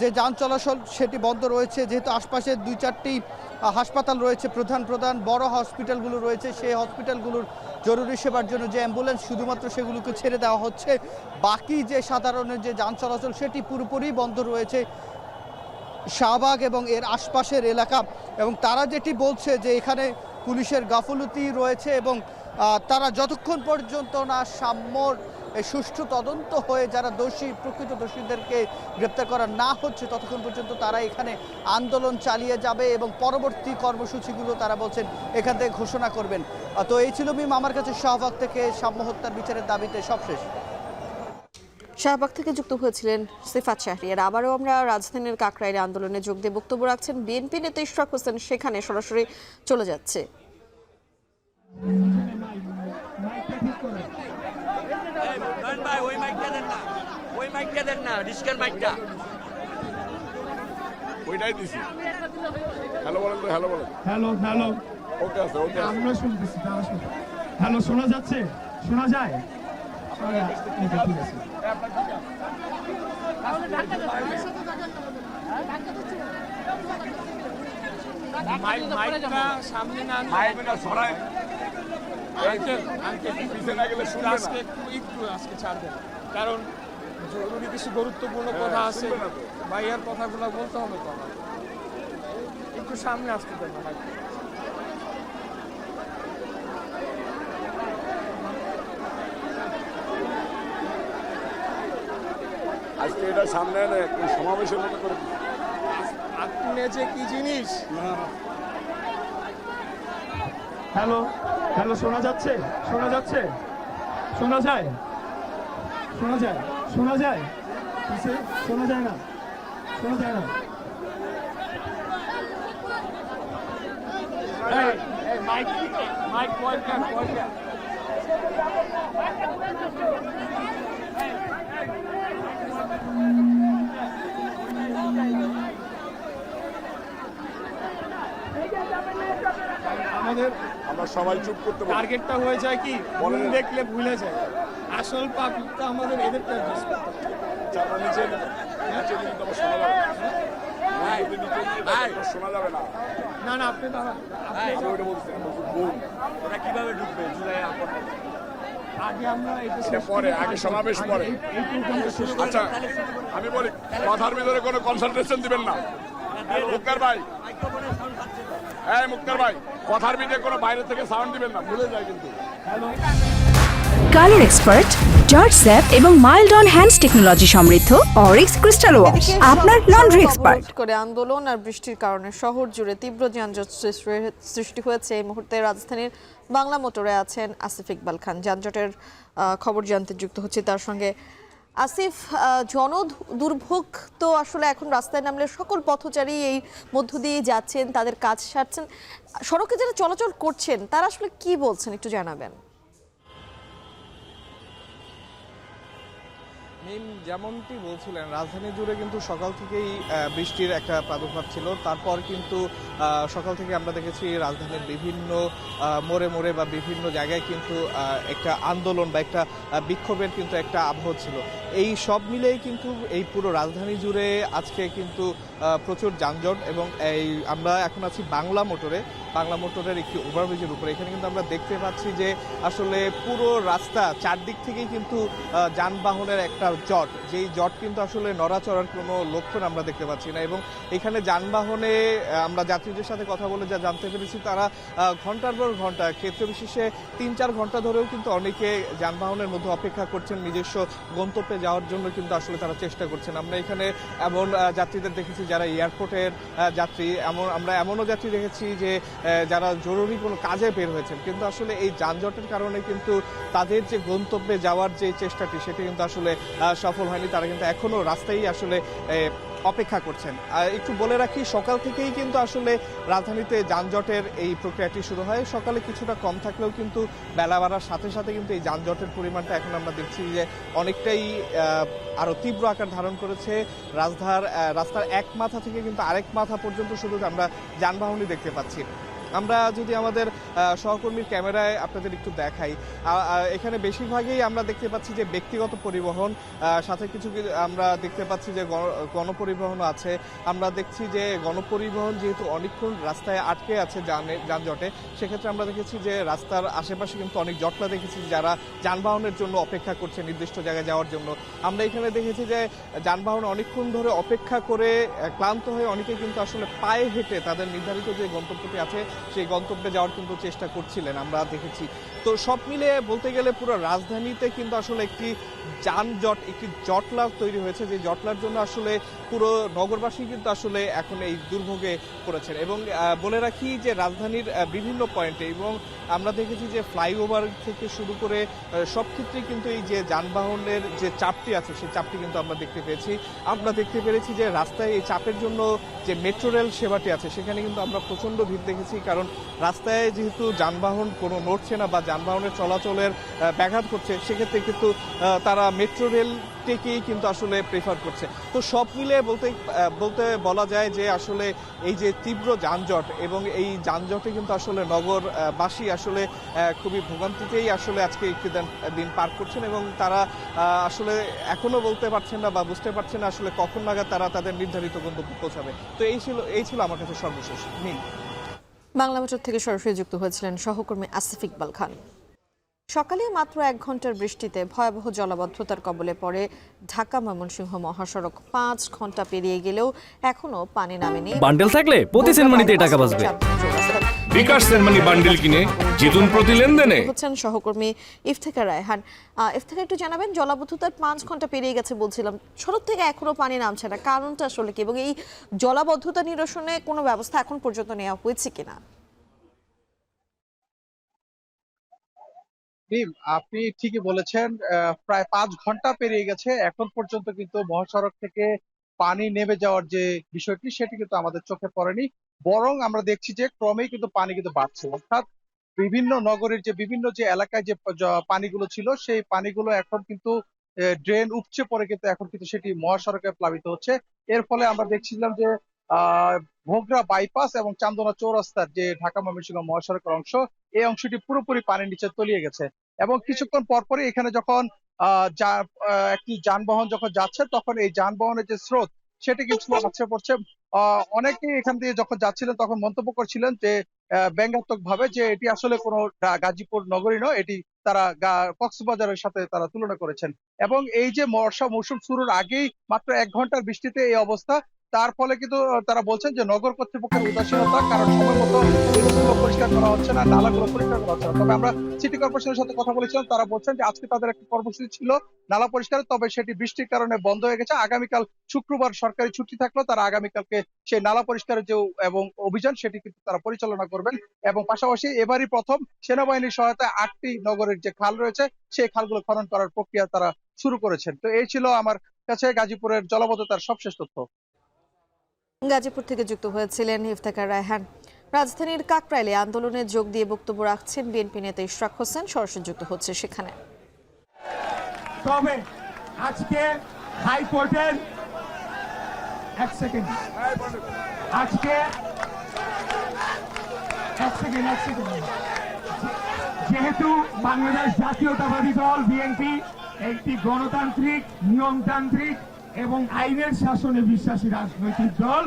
যে যান চলাচল সেটি বন্ধ রয়েছে, যেহেতু আশপাশে 2-4টি হাসপাতাল রয়েছে, প্রধান বড় হসপিটালগুলো রয়েছে, সেই হসপিটালগুলোর জরুরি সেবার জন্য যে অ্যাম্বুলেন্স শুধুমাত্র সেগুলোকে ছেড়ে দেওয়া হচ্ছে। বাকি যে সাধারণের যে যান চলাচল সেটি পুরোপুরি বন্ধ রয়েছে শাহবাগ এবং এর আশপাশের এলাকা। এবং তারা যেটি বলছে যে এখানে পুলিশের গাফলতি রয়েছে এবং তারা যতক্ষণ পর্যন্ত না সাম্যর সুষ্ঠু তদন্ত হয়ে যারা প্রকৃত দোষীদেরকে গ্রেপ্তার করা না হচ্ছে ততক্ষণ পর্যন্ত তারা এখানে আন্দোলন চালিয়ে যাবে এবং পরবর্তী কর্মসূচিগুলো তারা বলছেন এখান থেকে ঘোষণা করবেন। তো এই ছিল মিম আমার কাছে শাহবাগ থেকে সাম্য হত্যার বিচারের দাবিতে সবশেষ।
শাহবাগ থেকে যুক্ত হয়েছিলেন সিফাত শাহরিয়ার। আবারও আমরা রাজধানীর কাকরাইলে আন্দোলনে যোগ দিয়ে বক্তব্য রাখছেন বিএনপি নেতা ইশরাক হোসেন, সেখানে সরাসরি চলে যাচ্ছে।
হ্যালো, শোনা যাচ্ছে? শোনা যায়?
সামনে না আজকে ছাড়বেন, কারণ জরুরি কিছু গুরুত্বপূর্ণ কথা আছে, ভাইয়ার কথাগুলো বলতে হবে তো, একটু সামনে আসতে দেন না।
আজকে এটা সামনে সমাবেশের মতো করে
আপনি যে কি জিনিস।
হ্যালো, শোনা যাচ্ছে? শোনা যাচ্ছে? শোনা যায়? শোনা যায়? শোনা যায়? শোনা যায় না? শোনা যায় না?
মাইক পয়েন্ট
আমরা সবাই চুপ করতে পারি।
টার্গেটটা হয়ে যায় কি দেখলে ভুলে যায়, আসল পাপটা আমাদের এদের
শোনা যাবে না।
না না, আপনি দাঁড়ান।
ওরা কিভাবে ঢুকবে জুলাই
আগে আমরা
আগে সমাবেশ পরে। আচ্ছা আমি বলি, কথার ভিতরে কোনো কনসেন্ট্রেশন দিবেন না। মুক্তার ভাই, মুক্তার ভাই, কথার ভিতরে কোনো বাইরে থেকে সাউন্ড দিবেন না, ভুলে যায় কিন্তু।
কালার এক্সপার্ট, জর্জ স্যাপ এবং মাইল্ড অন হ্যান্ডস টেকনোলজি সমৃদ্ধ অরিক্স ক্রিস্টাল ওয়াশ আপনার লন্ড্রি এক্সপার্ট।
করে আন্দোলন আর বৃষ্টির কারণে শহর জুড়ে তীব্র যানজট সৃষ্টি হয়েছে। এই মুহূর্তে রাজধানীর বাংলা মোটরে আছেন আসিফ ইকবাল খান, যানজটের খবর জানতে যুক্ত হচ্ছে তার সঙ্গে। আসিফ, দুর্ভোগ তো আসলে এখন রাস্তায় নামলে সকল পথচারী এই মধ্য দিয়ে যাচ্ছেন, তাদের কাজ সারছেন, সড়কে যারা চলাচল করছেন তারা আসলে কি বলছেন একটু জানাবেন।
যেমনটি বলছিলেন, রাজধানী জুড়ে কিন্তু সকাল থেকেই বৃষ্টির একটা প্রাদুর্ভাব ছিল। তারপর কিন্তু সকাল থেকে আমরা দেখেছি রাজধানীর বিভিন্ন মোড়ে মোড়ে বা বিভিন্ন জায়গায় কিন্তু একটা আন্দোলন বা একটা বিক্ষোভের কিন্তু একটা আবহ ছিল। এই সব মিলেই কিন্তু এই পুরো রাজধানী জুড়ে আজকে কিন্তু প্রচুর যানজট। এবং এই আমরা এখন আছি বাংলা মোটরের একটি ওভারব্রিজের উপরে। এখানে কিন্তু আমরা দেখতে পাচ্ছি যে আসলে পুরো রাস্তা চারদিক থেকেই কিন্তু যানবাহনের একটা জট, যেই জট কিন্তু আসলে নড়াচড়ার কোনো লক্ষণ আমরা দেখতে পাচ্ছি না। এবং এখানে যানবাহনে আমরা যাত্রীদের সাথে কথা বলে যা জানতে পেরেছি, তারা ঘন্টার পর ঘন্টা, ক্ষেত্র বিশেষে 3-4 ঘন্টা ধরেও কিন্তু অনেকে যানবাহনের মধ্যে অপেক্ষা করছেন, নিজস্ব গন্তব্যে যাওয়ার জন্য কিন্তু আসলে তারা চেষ্টা করছেন। আমরা এখানে এমন যাত্রীদের দেখেছি যারা এয়ারপোর্টের যাত্রী, আমরা এমনও যাত্রী দেখেছি যে যারা জরুরি কোনো কাজে বের হয়েছেন, কিন্তু আসলে এই যানজটের কারণে কিন্তু তাদের যে গন্তব্যে যাওয়ার যে চেষ্টাটি সেটি কিন্তু আসলে সফল হয়নি। তারা কিন্তু এখনো রাস্তায় আসলে অপেক্ষা করছেন। একটু বলে রাখি, সকাল থেকেই কিন্তু আসলে রাজধানীতে যানজটের এই প্রক্রিয়াটি শুরু হয়। সকালে কিছুটা কম থাকলেও কিন্তু বেলা বাড়ার সাথে সাথে কিন্তু এই যানজটের পরিমাণটা এখন আমরা দেখছি যে অনেকটাই আরো তীব্র আকার ধারণ করেছে। রাস্তার এক মাথা থেকে কিন্তু আরেক মাথা পর্যন্ত শুধু আমরা যানবাহনই দেখতে পাচ্ছি। আমরা যদি আমাদের সহকর্মীর ক্যামেরায় আপনাদের একটু দেখাই, এখানে বেশিরভাগই আমরা দেখতে পাচ্ছি যে ব্যক্তিগত পরিবহন, সাথে কিছু আমরা দেখতে পাচ্ছি যে গণপরিবহনও আছে। আমরা দেখছি যে গণপরিবহন যেহেতু অনেকক্ষণ রাস্তায় আটকে আছে যানজটে, সেক্ষেত্রে আমরা দেখেছি যে রাস্তার আশেপাশে কিন্তু অনেক জটলা দেখেছি যারা যানবাহনের জন্য অপেক্ষা করছে নির্দিষ্ট জায়গায় যাওয়ার জন্য। আমরা এখানে দেখেছি যে যানবাহন অনেকক্ষণ ধরে অপেক্ষা করে ক্লান্ত হয়ে অনেকে কিন্তু আসলে পায়ে হেঁটে তাদের নির্ধারিত যে গন্তব্যটি আছে সেই গন্তব্যে যাওয়ার কিন্তু চেষ্টা করছিলেন আমরা দেখেছি। তো সব মিলে বলতে গেলে পুরো রাজধানীতে কিন্তু আসলে একটি যানজট, একটি জটলা তৈরি হয়েছে, যে জটলার জন্য আসলে পুরো নগরবাসী কিন্তু আসলে এখন এই দুর্ভোগে পড়েছেন। এবং বলে রাখি যে রাজধানীর বিভিন্ন পয়েন্টে, এবং আমরা দেখেছি যে ফ্লাইওভার থেকে শুরু করে সব ক্ষেত্রেই কিন্তু এই যে যানবাহনের যে চাপটি আছে সেই চাপটি কিন্তু আমরা দেখতে পেয়েছি। আমরা দেখতে পেরেছি যে রাস্তায় এই চাপের জন্য যে মেট্রো রেল সেবাটি আছে সেখানে কিন্তু আমরা প্রচণ্ড ভিড় দেখেছি, কারণ রাস্তায় যেহেতু যানবাহন কোনো নড়ছে না বা যানবাহনের চলাচলের ব্যাঘাত করছে, সেক্ষেত্রে কিন্তু তারা মেট্রো রেলটিকেই কিন্তু আসলে প্রেফার করছে। তো সব মিলে বলতে বলা যায় যে আসলে এই যে তীব্র যানজট, এবং এই যানজটে কিন্তু আসলে নগরবাসী আসলে খুবই ভোগান্তিতেই আসলে আজকে একটি দিন পার করছেন, এবং তারা আসলে এখনো বলতে পারছেন না বা বুঝতে পারছেন না আসলে কখন নাগাদ তারা তাদের নির্ধারিত গন্তব্যে পৌঁছাবে। তো এই ছিল আমার কাছে সর্বশেষ।
বাংলা মোটর থেকে সরাসরি যুক্ত হয়েছিলেন সহকর্মী আসিফ ইকবাল খান। সকালে মাত্র 1 ঘন্টার বৃষ্টিতে ভয়াবহ জলাবদ্ধতার কবলে পড়ে ঢাকা ময়মনসিংহ মহাসড়ক। 5 ঘন্টা পেরিয়ে গেলেও এখনো পানি নামেনি।
বান্ডেল থাকলে প্রতি সেনমানিতে টাকা বাঁচবে। বিকাশ সেনমানি বান্ডেল কিনে জিতুন প্রতি লেনদেনে।
হচ্ছেন সহকর্মী ইফতেখার রায়হান। ইফতেখার, একটু জানাবেন, জলাবদ্ধতার 5 ঘন্টা পেরিয়ে গেছে বলছিলাম, সড়ক থেকে এখনো পানি নামছে না, কারণটা আসলে কি, এবং এই জলাবদ্ধতা নিরসনে কোনো ব্যবস্থা এখন পর্যন্ত নেওয়া হয়েছে কিনা?
আপনি ঠিকই বলেছেন, প্রায় 5 ঘন্টা পেরিয়ে গেছে, এখন পর্যন্ত কিন্তু মহাসড়ক থেকে পানি নেমে যাওয়ার যে বিষয়টি সেটি কিন্তু আমাদের চোখে পড়েনি, বরং আমরা দেখছি যে ক্রমেই কিন্তু পানি কিন্তু বাড়ছে। অর্থাৎ বিভিন্ন নগরের যে বিভিন্ন যে এলাকায় যে পানিগুলো ছিল সেই পানিগুলো এখন কিন্তু ড্রেন উপচে পড়ে কিন্তু এখন কিন্তু সেটি মহাসড়কে প্লাবিত হচ্ছে। এর ফলে আমরা দেখছিলাম যে ভোগড়া বাইপাস এবং চান্দনা চৌরাস্তার যে ঢাকা ময়মনসিংহ মহাসড়কের অংশ, এই অংশটি পুরোপুরি পানির নিচে তলিয়ে গেছে। এবং কিছুক্ষণ পরপরই এখানে যখন একটি যানবাহন যখন যাচ্ছে, তখন এই যানবাহনের যে স্রোত সেটি কিছু আছড়ে পড়ছে। অনেকেই এখান দিয়ে যখন যাচ্ছিলেন তখন মন্তব্য করছিলেন যে ব্যঙ্গাত্মক ভাবে যে এটি আসলে কোনো গাজীপুর নগরী নয়, এটি তারা কক্সবাজারের সাথে তারা তুলনা করেছেন। এবং এই যে বর্ষা মৌসুম শুরুর আগেই মাত্র 1 ঘন্টার বৃষ্টিতে এই অবস্থা, তার ফলে কিন্তু তারা বলছেন যে নগর কর্তৃপক্ষের উদাসীনতা, কারণ সময় মতো এগুলো পরিষ্কার করা হচ্ছে না, নালাগুলো পরিষ্কার করা হচ্ছে না। তবে আমরা সিটি কর্পোরেশনের সাথে কথা বলেছিলাম, তারা বলছেন যে আজকে তাদের একটা কর্মসূচি ছিল নালা পরিষ্কার, তবে সেটি বৃষ্টির কারণে বন্ধ হয়ে গেছে। আগামীকাল শুক্রবার সরকারি ছুটি থাকলেও তারা আগামীকালকে সেই নালা পরিষ্কারের যে এবং অভিযান সেটি কিন্তু তারা পরিচালনা করবেন। এবং পাশাপাশি এবারই প্রথম সেনাবাহিনীর সহায়তায় 8টি নগরের যে খাল রয়েছে সেই খালগুলো খনন করার প্রক্রিয়া তারা শুরু করেছেন। তো এই ছিল আমার কাছে গাজীপুরের জলাবদ্ধতার সবশেষ তথ্য।
গাজীপুর থেকে যুক্ত হয়েছিলেন ইফতেখার রায়হান। রাজধানীর কাকরাইলে আন্দোলনে যোগ দিয়ে বক্তব্য রাখছেন বিএনপি নেতা ইশরাক হোসেন, সরাসরি যুক্ত হচ্ছে সেখানে।
তবে আজকে হাইকোর্টের যেহেতু বাংলাদেশ জাতীয়তাবাদী দল বিএনপি একটি গণতান্ত্রিক, নিয়মতান্ত্রিক এবং আইনের শাসনে বিশ্বাসী রাজনৈতিক দল,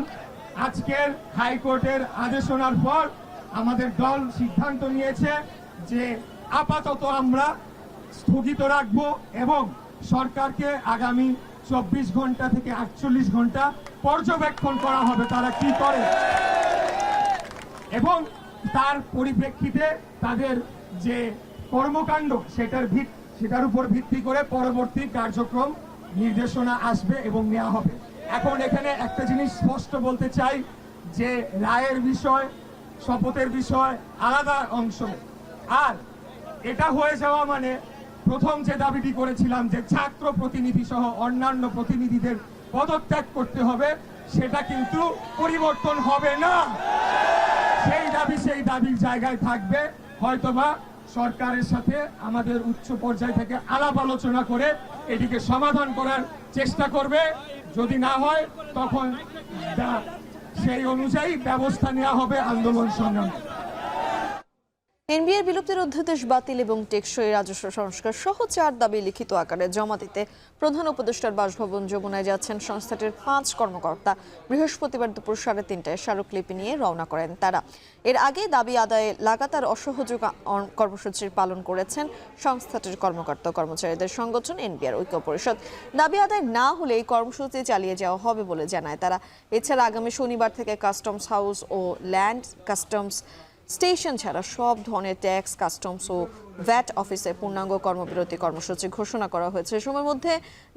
আজকের হাইকোর্টের আদেশ শোনার পর আমাদের দল সিদ্ধান্ত নিয়েছে যে আপাতত আমরা স্থগিত রাখব এবং সরকারকে আগামী 24 ঘন্টা থেকে 48 ঘন্টা পর্যবেক্ষণ করা হবে তারা কি করে, এবং তার পরিপ্রেক্ষিতে তাদের যে কর্মকাণ্ড সেটার উপর ভিত্তি করে পরবর্তী কার্যক্রম নির্দেশনা আসবে এবং নেওয়া হবে। এখন এখানে একটা জিনিস স্পষ্ট বলতে চাই যে রায়ের বিষয়, শপথের বিষয় আলাদা অংশ, আর এটা হয়ে যাওয়া মানে প্রথম যে দাবিটি করেছিলাম যে ছাত্র প্রতিনিধি সহ অন্যান্য প্রতিনিধিদের পদত্যাগ করতে হবে, সেটা কিন্তু পরিবর্তন হবে না। সেই দাবির জায়গায় থাকবে। হয়তোবা সরকারের সাথে আমাদের উচ্চ পর্যায় থেকে আলাপ আলোচনা করে এটিকে সমাধান করার চেষ্টা করবে। যদি না হয় তখন সেই অনুযায়ী ব্যবস্থা নেওয়া হবে আন্দোলন সংগ্রামে।
এনবিআর বিলুপ্তির অধ্যাদেশ বাতিল এবং টেকসই রাজস্ব সংস্কার সহ 4 দাবি লিখিত আকারে জমা দিতে প্রধান উপদেষ্টার বাসভবন যমুনায় যাচ্ছেন সংস্থাটির 5 কর্মকর্তা। বৃহস্পতিবার দুপুর 3:30টায় স্মারকলিপি নিয়ে রওনা করেন তারা। এর আগে দাবি আদায়ে লাগাতার অসহযোগ কর্মসূচির পালন করেছেন সংস্থাটির কর্মকর্তা কর্মচারীদের সংগঠন এনবিআর ঐক্য পরিষদ। দাবি আদায় না হলে এই কর্মসূচি চালিয়ে যাওয়া হবে বলে জানায় তারা। এছাড়া আগামী শনিবার থেকে কাস্টমস হাউস ও ল্যান্ড কাস্টমস স্টেশন ছাড়া সব ধরনের ট্যাক্স, কাস্টমস ও ভ্যাট অফিসে পূর্ণাঙ্গ কর্মবিরতি কর্মসূচি ঘোষণা করা হয়েছে। সময়ের মধ্যে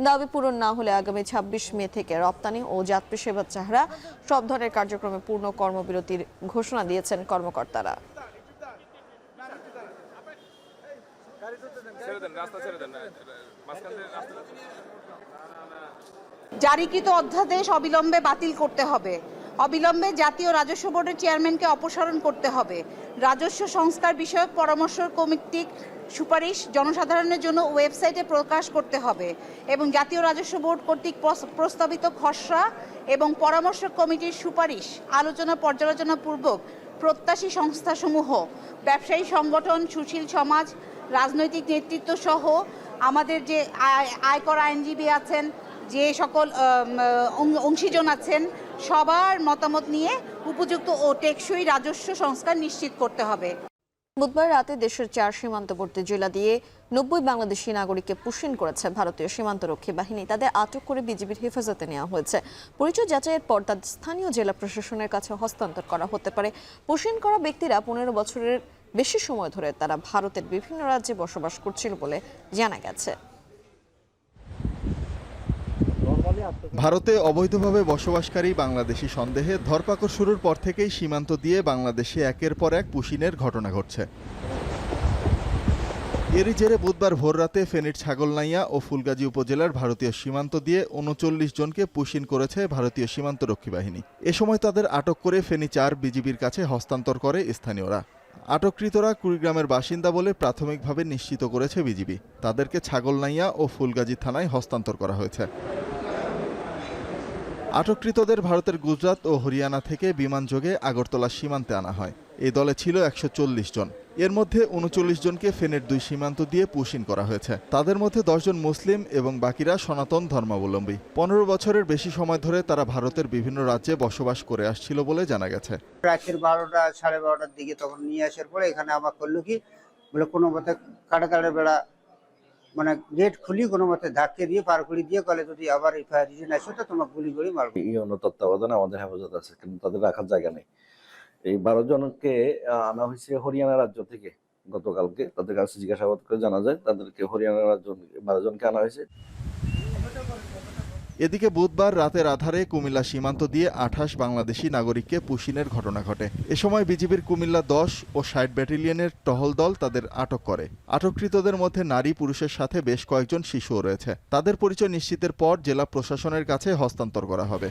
দাবি পূরণ না হলে আগামী 26 মে থেকে রপ্তানি ও যাত্রী সেবা ছাড়া সব ধরনের কার্যক্রমে পূর্ণ কর্মবিরতির ঘোষণা দিয়েছেন কর্মকর্তারা।
জারিকৃত অধ্যাদেশ অবিলম্বে বাতিল করতে হবে। অবিলম্বে জাতীয় রাজস্ব বোর্ডের চেয়ারম্যানকে অপসারণ করতে হবে। রাজস্ব সংস্কার বিষয়ক পরামর্শ কমিটির সুপারিশ জনসাধারণের জন্য ওয়েবসাইটে প্রকাশ করতে হবে এবং জাতীয় রাজস্ব বোর্ড কর্তৃক প্রস্তাবিত খসড়া এবং পরামর্শ কমিটির সুপারিশ আলোচনা পর্যালোচনা পূর্বক প্রত্যাশী সংস্থাসমূহ, ব্যবসায়ী সংগঠন, সুশীল সমাজ, রাজনৈতিক নেতৃত্ব সহ আমাদের যে আয়কর আইনজীবী আছেন, যে সকল অংশীজন আছেন, সবার মতামত নিয়ে উপযুক্ত ও টেকসই রাজস্ব সংস্কার নিশ্চিত করতে হবে।
বুধবার রাতে দেশের 4 সীমান্তবর্তী জেলা দিয়ে 90 বাংলাদেশি নাগরিককে পুশিন করেছে ভারতীয় সীমান্তরক্ষী বাহিনী। তাদের আটক করে বিজিবির হেফাজতে নেওয়া হয়েছে। পরিচয় যাচাইয়ের পর তাদের স্থানীয় জেলা প্রশাসনের কাছে হস্তান্তর করা হতে পারে। পুশিন করা ব্যক্তিরা 15 বছরের বেশি সময় ধরে তারা ভারতের বিভিন্ন রাজ্যে বসবাস করছিল বলে জানা গেছে।
ভারতে অবৈধভাবে বসবাসকারী বাংলাদেশি সন্দেহে ধরপাকড় শুরুর পর থেকেই সীমান্ত দিয়ে বাংলাদেশে একের পর এক পুশিনের ঘটনা ঘটছে। এরই জেরে বুধবার ভোররাতে ফেনীর ছাগলনাইয়া ও ফুলগাজী উপজেলার ভারতীয় সীমান্ত দিয়ে 39 জনকে পুশিন করেছে ভারতীয় সীমান্তরক্ষী বাহিনী। এ সময় তাদের আটক করে ফেনী 4 বিজিবির কাছে হস্তান্তর করে স্থানীয়রা। আটককৃতরা কুড়িগ্রামের বাসিন্দা বলে প্রাথমিকভাবে নিশ্চিত করেছে বিজিবি। তাদেরকে ছাগলনাইয়া ও ফুলগাজী থানায় হস্তান্তর করা হয়েছে। আটককৃতদের ভারতের গুজরাট ও হরিয়ানা থেকে বিমানযোগে আগরতলা সীমান্তে আনা হয়। এই দলে ছিল 140 জন। এর মধ্যে 39 জনকে ফেনের 2 সীমান্ত দিয়ে পুশিন করা হয়েছে। তাদের মধ্যে 10 জন মুসলিম এবং বাকিরা সনাতন ধর্মাবলম্বী। 15 বছরের বেশি সময় ধরে তারা ভারতের বিভিন্ন রাজ্যে বসবাস করে আসছিল বলে জানা গেছে।
রাতের 12টা সাড়ে 12টার দিকে তখন নিয়ে আসার পরে এখানে আবার করলো কি বলে কোনো মতে কাটাতাড়ের বেড়া মানে গেট খুলি কোনো মতে ধাক্কে দিয়ে পার করে দিয়ে কলে যদি আবার এফআইআর রিজেন আসো তো তোমার গুলি করে মারবো।
ইউনো তত্ত্বাবধানে আমাদের হেফাজত আছে, কিন্তু তাদের রাখার জায়গা নেই। এই 12 জনকে আনা হয়েছে হরিয়ানা রাজ্য থেকে। গতকালকে তাদের কাছে জিজ্ঞাসাবাদ করে জানা যায় তাদেরকে হরিয়ানা রাজ্য 12 জনকে আনা হয়েছে।
এদিকে বুধবার রাতের আধারে কুমিল্লা সীমান্ত দিয়ে 28 বাংলাদেশি নাগরিককে পুশিনের ঘটনা ঘটে। এ সময় বিজিবির কুমিল্লা 10 ও 60 ব্যাটালিয়নের টহল দল তাদের আটক করে। আটককৃতদের মধ্যে নারী পুরুষের সাথে বেশ কয়েকজন শিশুও রয়েছে। তাদের পরিচয় নিশ্চিতের পর জেলা প্রশাসনের কাছে হস্তান্তর করা হবে।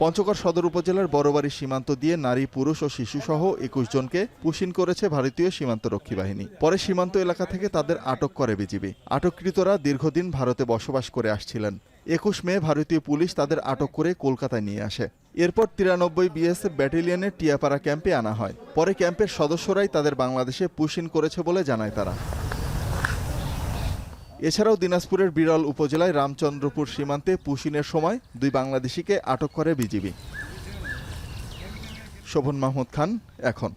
পঞ্চগড় সদর উপজেলার বড়বাড়ি সীমান্ত দিয়ে নারী, পুরুষ ও শিশুসহ 21 জনকে পুশিন করেছে ভারতীয় সীমান্তরক্ষী বাহিনী। পরে সীমান্ত এলাকা থেকে তাদের আটক করে বিজিবি। আটককৃতরা দীর্ঘদিন ভারতে বসবাস করে আসছিলেন। 21 মে ভারতীয় পুলিশ তাদের আটক করে কলকাতায় নিয়ে আসে। এরপর 93 বিএসএফ ব্যাটালিয়নের টিয়াপাড়া ক্যাম্পে আনা হয়। পরে ক্যাম্পের সদস্যরাই তাদের বাংলাদেশে পুশিন করেছে বলে জানায় তারা। এছাড়াও দিনাজপুরের বিরল উপজেলায় রামচন্দ্রপুর সীমান্তে পুশিনের সময় 2 বাংলাদেশিকে আটক করে বিজিবি। শোভন মাহমুদ খান, এখন।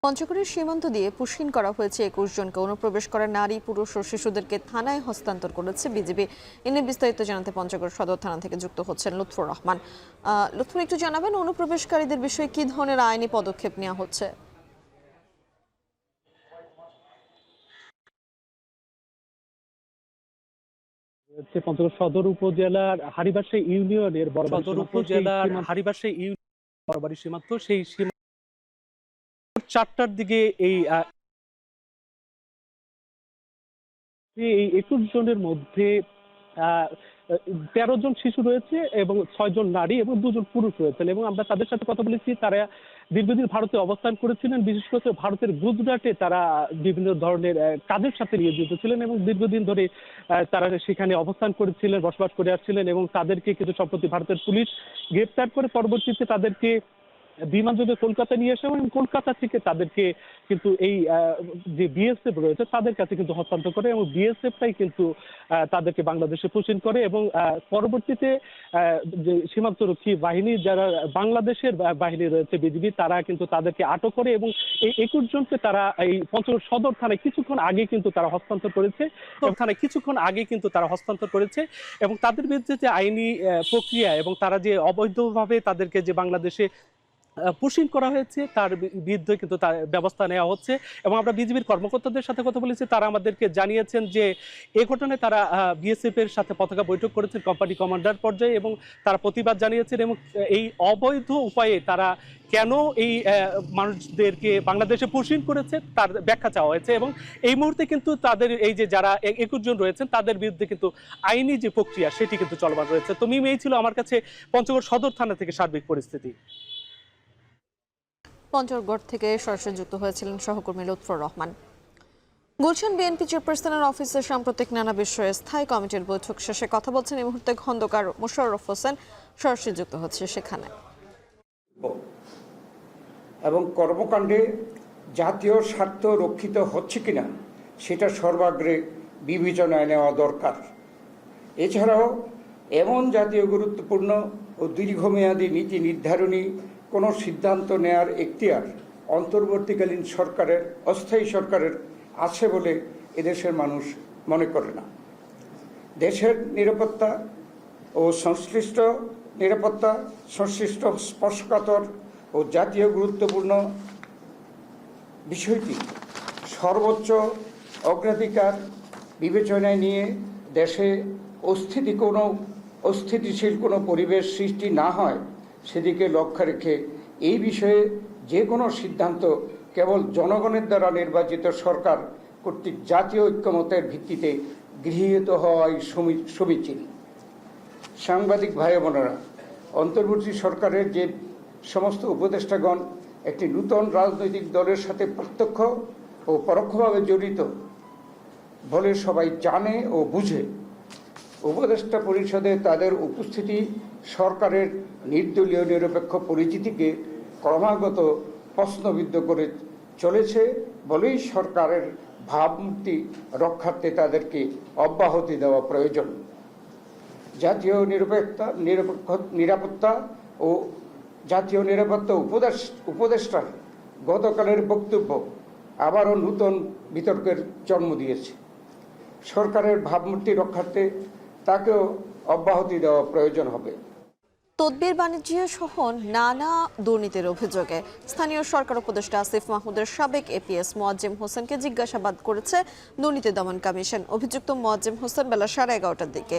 পঞ্চগড়ের সীমান্ত দিয়ে পুশিন করা হয়েছে 21 জনকে। অনুপ্রবেশ করা নারী, পুরুষ ও শিশুদেরকে থানায় হস্তান্তর করেছে বিজিবি। এনে বিস্তারিত জানাতে পঞ্চগড় সদর থানা থেকে যুক্ত হচ্ছেন লুৎফুর রহমান। লুৎফুর, একটু জানাবেন অনুপ্রবেশকারীদের বিষয়ে কি ধরনের আইনি পদক্ষেপ নেওয়া হচ্ছে?
পঞ্চগড় সদর উপজেলার হারিবাসা ইউনিয়নের
সদর উপজেলার হারিবাসা ইউনিয়ন বরাবরই সীমান্ত, সেই সীমান্ত 4টার দিকে এই
21 জনের মধ্যে 13 জন শিশু রয়েছে এবং 6 জন নারী এবং 2 জন পুরুষ রয়েছেন, এবং আমরা তাদের সাথে কথা বলেছি। তারা দীর্ঘদিন ভারতে অবস্থান করেছিলেন, বিশেষ করে ভারতের গুজরাটে তারা বিভিন্ন ধরনের কাজের সাথে নিয়োজিত ছিলেন এবং দীর্ঘদিন ধরে তারা সেখানে অবস্থান করেছিলেন, বসবাস করে আসছিলেন, এবং তাদেরকে কিন্তু সম্প্রতি ভারতের পুলিশ গ্রেপ্তার করে পরবর্তীতে তাদেরকে বিমানযোগে কলকাতা নিয়ে আসে এবং কলকাতা থেকে তাদেরকে কিন্তু এই যে বিএসএফ রয়েছে তাদের কাছে কিন্তু হস্তান্তর করে এবং বিএসএফটাই কিন্তু তাদেরকে বাংলাদেশে প্রেরণ করে এবং পরবর্তীতে যে সীমান্তরক্ষী বাহিনী যারা বাংলাদেশের বাহিনী রয়েছে বিজিবি, তারা কিন্তু তাদেরকে আটক করে এবং এই 21 জনকে তারা এই পঞ্চগড় সদর থানায় কিছুক্ষণ আগে কিন্তু তারা হস্তান্তর করেছে এবং তাদের বিরুদ্ধে যে আইনি প্রক্রিয়া এবং তারা যে অবৈধভাবে তাদেরকে যে বাংলাদেশে পুশিং করা হয়েছে তার বিরুদ্ধে কিন্তু তার ব্যবস্থা নেওয়া হচ্ছে। এবং আমরা বিজিবির কর্মকর্তাদের সাথে কথা বলেছি, তারা আমাদেরকে জানিয়েছেন যে এই ঘটনায় তারা বিএসএফ এর সাথে পতাকা বৈঠক করেছেন কোম্পানি কমান্ডার পর্যায়ে এবং তারা প্রতিবাদ জানিয়েছেন এবং এই অবৈধ উপায়ে তারা কেন এই মানুষদেরকে বাংলাদেশে পুশিং করেছে তার ব্যাখ্যা চাওয়া হয়েছে এবং এই মুহূর্তে কিন্তু তাদের এই যে যারা 21 জন রয়েছেন তাদের বিরুদ্ধে কিন্তু আইনি যে প্রক্রিয়া সেটি কিন্তু চলমান রয়েছে। তো মিম, এই ছিল আমার কাছে পঞ্চগড় সদর থানা থেকে সার্বিক পরিস্থিতি।
পঞ্চগড় থেকে সরাসরি যুক্ত হয়েছিলেন সহকর্মী লুৎফর রহমান। গুলশান বিএনপি চেয়ারপারসনের অফিসে সাম্প্রতিক নানা বিষয়ে স্থায়ী কমিটির বৈঠক শেষে কথা বলছেন এই মুহূর্তে খন্দকার মোশাররফ হোসেন, সরাসরি যুক্ত হচ্ছে সেখানে।
এবং কর্মকাণ্ডে জাতীয় স্বার্থ রক্ষিত হচ্ছে কিনা সেটা সর্বাগ্রে বিবেচনায় নেওয়া দরকার। এছাড়াও এমন জাতীয় গুরুত্বপূর্ণ ও দীর্ঘমেয়াদী নীতি নির্ধারণী কোনো সিদ্ধান্ত নেয়ার এখতিয়ার অন্তর্বর্তীকালীন সরকারের, অস্থায়ী সরকারের আছে বলে এদেশের মানুষ মনে করে না। দেশের নিরাপত্তা ও সংশ্লিষ্ট স্পর্শকাতর ও জাতীয় গুরুত্বপূর্ণ বিষয়টি সর্বোচ্চ অগ্রাধিকার বিবেচনায় নিয়ে দেশে অস্থিতিশীল কোনো পরিবেশ সৃষ্টি না হয় সেদিকে লক্ষ্য রেখে এই বিষয়ে যে কোনো সিদ্ধান্ত কেবল জনগণের দ্বারা নির্বাচিত সরকার কর্তৃক জাতীয় ঐক্যমতের ভিত্তিতে গৃহীত হওয়াই সমীচীন। সাংবাদিক ভাই বোনেরা, অন্তর্বর্তী সরকারের যে সমস্ত উপদেষ্টাগণ একটি নূতন রাজনৈতিক দলের সাথে প্রত্যক্ষ ও পরোক্ষভাবে জড়িত বলে সবাই জানে ও বুঝে, উপদেষ্টা পরিষদে তাদের উপস্থিতি সরকারের নির্দলীয় নিরপেক্ষ পরিচিতিকে ক্রমাগত প্রশ্নবিদ্ধ করে চলেছে বলেই সরকারের ভাবমূর্তি রক্ষার্থে তাদেরকে অব্যাহতি দেওয়া প্রয়োজন। জাতীয় নিরাপত্তা ও জাতীয় নিরাপত্তা উপদেষ্টার গতকালের বক্তব্য আবারও নূতন বিতর্কের জন্ম দিয়েছে। সরকারের ভাবমূর্তি রক্ষার্থে তাকেও অব্যাহতি দেওয়া প্রয়োজন হবে।
তদবির বাণিজ্য সহ নানা দুর্নীতির অভিযোগে স্থানীয় সরকার উপদেষ্টা আসিফ মাহমুদের সাবেক এপিএস মোয়াজ্জেম হোসেনকে জিজ্ঞাসাবাদ করেছে দুর্নীতি দমন কমিশন। অভিযুক্ত মোয়াজ্জেম হোসেন বেলা 11:30টার দিকে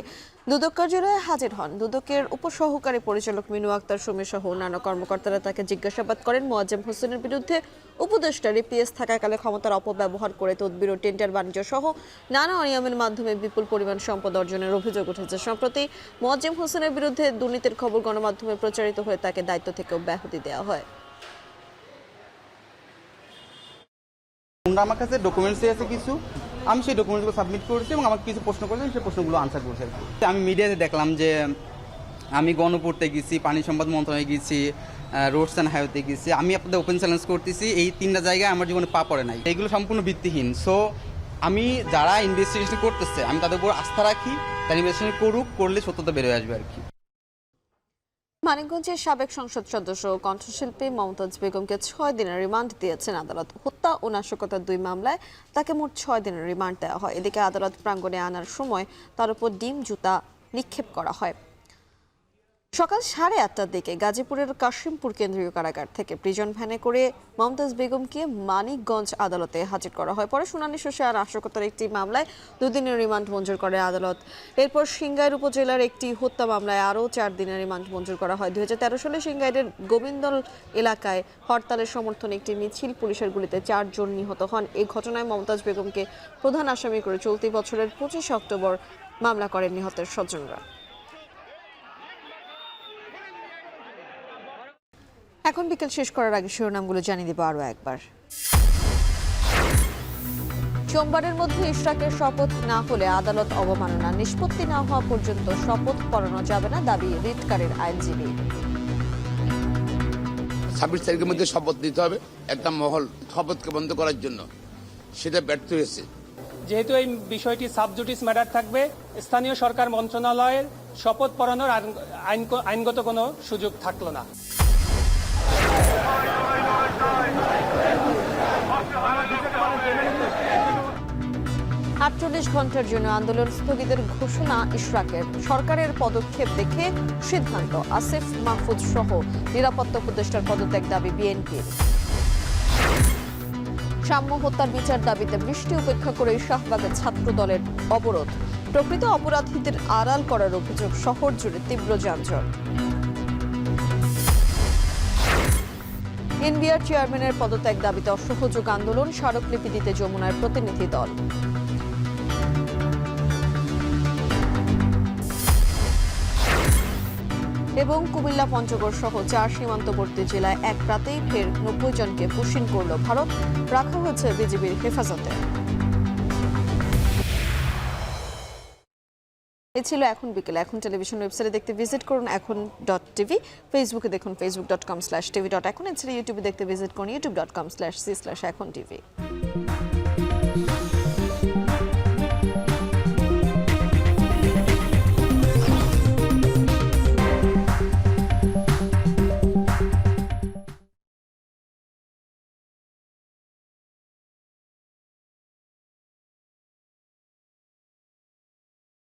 দুদক কার্যালয়ে হাজির হন। দুদকের উপসহকারী পরিচালক মিনু আক্তার সুমি সহ অন্যান্য কর্মকর্তারা তাকে জিজ্ঞাসাবাদ করেন। মোয়াজ্জেম হোসেনের বিরুদ্ধে উপদেষ্টার এপিএস থাকাকালে ক্ষমতার অপব্যবহার করে তদবির ও টেন্ডার বাণিজ্য সহ নানা অনিয়মের মাধ্যমে বিপুল পরিমাণ সম্পদ অর্জনের অভিযোগ উঠেছে। সম্প্রতি মোয়াজ্জেম হোসেনের বিরুদ্ধে দুর্নীতির খবর গণমাধ্যমে প্রচারিত হয়ে তাকে দায়িত্ব থেকে অব্যাহতি দেওয়া হয়।
আমার কাছে ডকুমেন্টস আছে কিছু, আমি সেই ডকুমেন্টসগুলো সাবমিট করেছি এবং আমাকে কিছু প্রশ্ন করেছেন, সেই প্রশ্নগুলো আনসার করেছি। আমি মিডিয়াতে দেখলাম যে আমি গণপূর্তে গেছি, পানি সম্পদ মন্ত্রণালয়ে গেছি, রোডস অ্যান্ড হাইওয়েতে গেছি। আমি আপনাদের ওপেন চ্যালেঞ্জ করতেছি, এই 3টা জায়গায় আমার জীবনে পা পড়ে নাই। এইগুলো সম্পূর্ণ ভিত্তিহীন। সো আমি যারা ইনভেস্টিগেশন করতেছে আমি তাদের উপর আস্থা রাখি, তারা ইনভেস্টিগেশন করলে সত্যতা বেরোয় আসবে আর কি।
মানিকগঞ্জের সাবেক সংসদ সদস্য ও কণ্ঠশিল্পী মমতাজ বেগমকে 6 দিনের রিমান্ড দিয়েছেন আদালত। হত্যা ও নাশকতার 2 মামলায় তাকে মোট 6 দিনের রিমান্ড দেওয়া হয়। এদিকে আদালত প্রাঙ্গণে আনার সময় তার উপর ডিম জুতা নিক্ষেপ করা হয়। সকাল 8:30টার দিকে গাজীপুরের কাশিমপুর কেন্দ্রীয় কারাগার থেকে প্রিজন ভ্যানে করে মমতাজ বেগমকে মানিকগঞ্জ আদালতে হাজির করা হয়। পরে শুনানি শেষে আর নাশকতার একটি মামলায় 2 দিনের রিমান্ড মঞ্জুর করে আদালত। এরপর সিংগাইর উপজেলার একটি হত্যা মামলায় আরও 4 দিনের রিমান্ড মঞ্জুর করা হয়। 2013 সালে সিংগাইরের গোবিন্দল এলাকায় হরতালের সমর্থনে একটি মিছিল, পুলিশের গুলিতে 4 জন নিহত হন। এই ঘটনায় মমতাজ বেগমকে প্রধান আসামি করে চলতি বছরের 25 অক্টোবর মামলা করেন নিহতের স্বজনরা। এখন বিকেল শেষ করার আগে শিরোনামগুলো জানিয়ে দেব আরও একবার। সোমবারের মধ্যে ইশরাকের শপথ না হলে আদালত অবমাননা, নিষ্পত্তি না হওয়া পর্যন্ত শপথ পড়ানো যাবে না, দাবি রিটকারের আইনজীবী।
26 তারিখের মধ্যে শপথ নিতে হবে, একটা মহল শপথকে বন্ধ করার জন্য, সেটা ব্যর্থ হয়েছে।
যেহেতু এই বিষয়টি সাবজুডিস ম্যাটার থাকবে, স্থানীয় সরকার মন্ত্রণালয়ের শপথ পড়ানোর আইনগত কোনো সুযোগ থাকলো না।
আটচল্লিশ ঘন্টার জন্য আন্দোলন স্থগিতের ঘোষণা ইশরাকের। সরকারের পদক্ষেপ দেখে সিদ্ধান্ত, আসিফ মাহফুজ সহ নিরাপত্তা উপদেষ্টার পদত্যাগ দাবি বিএনপির। সাম্য হত্যার বিচার দাবিতে বৃষ্টি উপেক্ষা করে শাহবাগের ছাত্র দলের অবরোধ। প্রকৃত অপরাধীদের আড়াল করার অভিযোগ, শহর জুড়ে তীব্র যানজট। এনবিআর চেয়ারম্যানের পদত্যাগ দাবিতে অসহযোগ আন্দোলন, স্মারকলিপি দিতে যমুনার প্রতিনিধি দল। এবং কুমিল্লা, পঞ্চগড় সহ 4 সীমান্তবর্তী জেলায় এক রাতেই ফের 90 জনকে পুশিন করল ভারত, রাখা হয়েছে বিজিবির হেফাজতে। এ ছিল এখন বিকেলে। এখন টেলিভিশন ওয়েবসাইটে দেখতে ভিজিট করুন এখন.tv, ফেসবুকে দেখুন facebook.com/tv.এখন, এছাড়া ইউটিউবে দেখতে ভিজিট করুন youtube.com/c/echontv।